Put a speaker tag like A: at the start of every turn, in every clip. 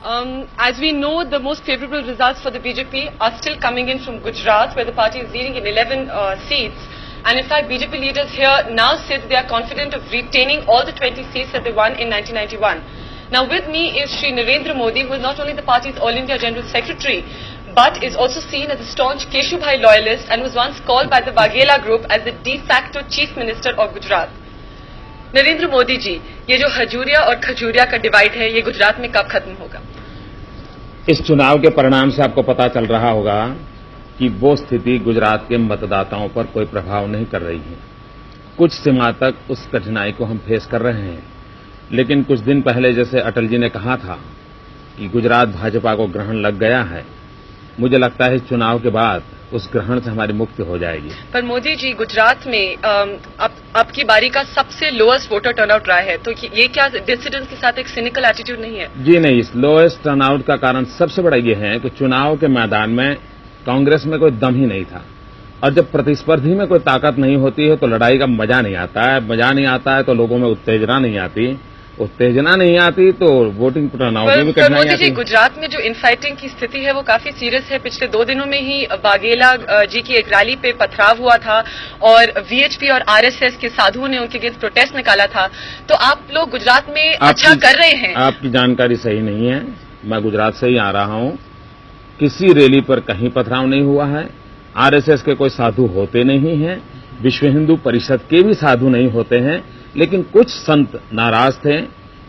A: As we know, the most favorable results for the BJP are still coming in from Gujarat, where the party is leading in 11 seats. And in fact, BJP leaders here now say that they are confident of retaining all the 20 seats that they won in 1991. Now with me is Shri Narendra Modi, who is not only the party's All India General Secretary, but is also seen as a staunch Keshubhai loyalist and was once called by the Waghela group as the de facto Chief Minister of Gujarat. Narendra Modi ji, ये जो हजूरिया और खजूरिया का divide है, ये गुजरात में कब खत्म होगा?
B: इस चुनाव के परिणाम से आपको पता चल रहा होगा कि वो स्थिति गुजरात के मतदाताओं पर कोई प्रभाव नहीं कर रही है। कुछ सीमा तक उस कठिनाई को हम फेस कर रहे हैं, लेकिन कुछ दिन पहले जैसे अटल जी ने कहा था कि गुजरात भाजपा को ग्रहण लग गया है, मुझे लगता है चुनाव के बाद उस ग्रहण से हमारी मुक्ति हो जाएगी।
A: पर मोदी जी, गुजरात में अब की बारी का सबसे लोएस्ट वोटर टर्नआउट रहा है, तो ये क्या डिसिडेंट्स के साथ एक सिनिकल एटीट्यूड नहीं है?
B: जी नहीं, इस लोएस्ट टर्नआउट का कारण सबसे बड़ा ये है कि चुनाव के मैदान में कांग्रेस में कोई दम ही नहीं था, और जब प्रतिस्पर्धी में कोई ताकत नहीं होती है तो लड़ाई का मजा नहीं आता है। मजा नहीं आता है तो लोगों में उत्तेजना नहीं आती, तो वोटिंग टर्नआउट में भी कठिनाई आती है।
A: गुजरात में जो इनफाइटिंग की स्थिति है वो काफी सीरियस है। पिछले 2 दिनों में ही वाघेला जी की एक रैली पे पथराव हुआ था और वीएचपी और आरएसएस के साधुओं ने उनके अगेंस्ट प्रोटेस्ट निकाला था। तो आप लोग गुजरात में अच्छा कर रहे हैं?
B: आपकी जानकारी सही नहीं है। मैं गुजरात से ही आ रहा हूं, किसी रैली पर कहीं पथराव नहीं हुआ है। आरएसएस के कोई साधु होते नहीं हैं, विश्व हिंदू परिषद के भी साधु नहीं होते हैं, लेकिन कुछ संत नाराज थे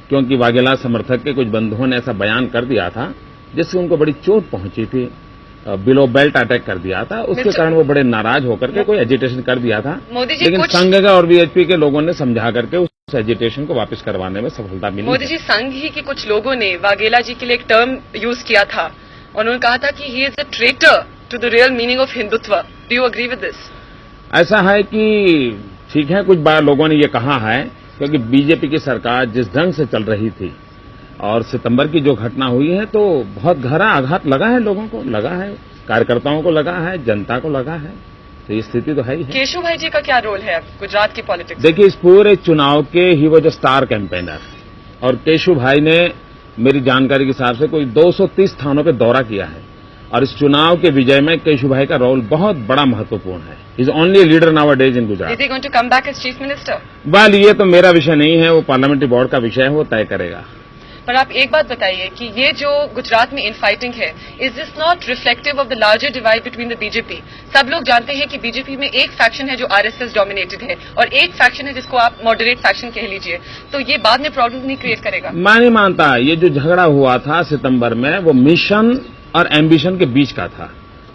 B: क्योंकि वाघेला समर्थक के कुछ बंधुओं ने ऐसा बयान कर दिया था जिससे उनको बड़ी चोट पहुंची थी, बिलो बेल्ट अटैक कर दिया था। उसके कारण वो बड़े नाराज होकर के कोई एजिटेशन कर दिया था, लेकिन संघ और वीएचपी के लोगों ने समझा करके उस एजिटेशन को वापस करवाने में सफलता मिली।
A: मोदी जी, संघ ही के कुछ लोगों ने वाघेला जी के लिए एक टर्म यूज किया था, उन्होंने कहा था कि he is a traitor to the real meaning of Hindutva. Do you agree with this?
B: ऐसा है कि ठीक है, कुछ बार लोगों ने ये कहा है, क्योंकि बीजेपी की सरकार जिस ढंग से चल रही थी और सितंबर की जो घटना हुई है तो बहुत गहरा आघात लगा है, लोगों को लगा है, कार्यकर्ताओं को लगा है, जनता को लगा है, तो ये स्थिति तो है ही है।
A: केशुभाई जी का क्या रोल है गुजरात की पॉलिटिक्स?
B: देखिए, इस पूरे चुनाव के ही वो जो स्टार कैंपेनर, और केशुभाई ने मेरी जानकारी के हिसाब से कोई 230 स्थानों पर दौरा किया है, और इस चुनाव के विजय में केशुभाई का रोल बहुत बड़ा महत्वपूर्ण है। Is only leader nowadays in Gujarat.
A: Is he going to come back as chief minister?
B: Well, ये तो मेरा विषय नहीं है, वो पार्लियामेंट्री बोर्ड का विषय है, वो तय करेगा।
A: पर आप एक बात बताइए कि ये जो गुजरात में इनफाइटिंग है, is this not reflective of the larger divide between the BJP? सब लोग जानते हैं कि बीजेपी में एक फैक्शन है जो आरएसएस डोमिनेटेड है और एक फैक्शन है जिसको आप मॉडरेट फैक्शन कह लीजिए, तो ये बाद में प्रॉब्लम नहीं क्रिएट करेगा?
B: मैं नहीं मानता। ये जो झगड़ा हुआ था सितंबर में, वो मिशन और एम्बिशन के बीच का था।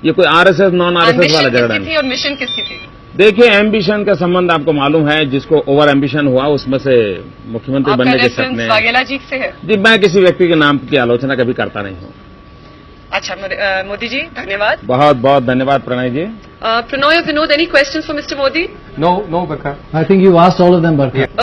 B: ये कोई आरएसएस नॉन आरएसएस वाला झगड़ा नहीं।
A: और मिशन किसकी थी?
B: देखिए, एम्बिशन का संबंध आपको मालूम है, जिसको ओवर एम्बिशन हुआ उसमें से मुख्यमंत्री बनने के सपने
A: वाघेला जी से है।
B: जी, मैं किसी व्यक्ति के नाम की आलोचना कभी करता नहीं हूँ।
A: अच्छा, मोदी जी धन्यवाद।
B: बहुत बहुत धन्यवाद प्रणय जी।
A: Pranay or Vinod, any questions for Mr. Modi?
C: No, Barkha.
D: I think you asked all of them, Barkha.
C: Yeah.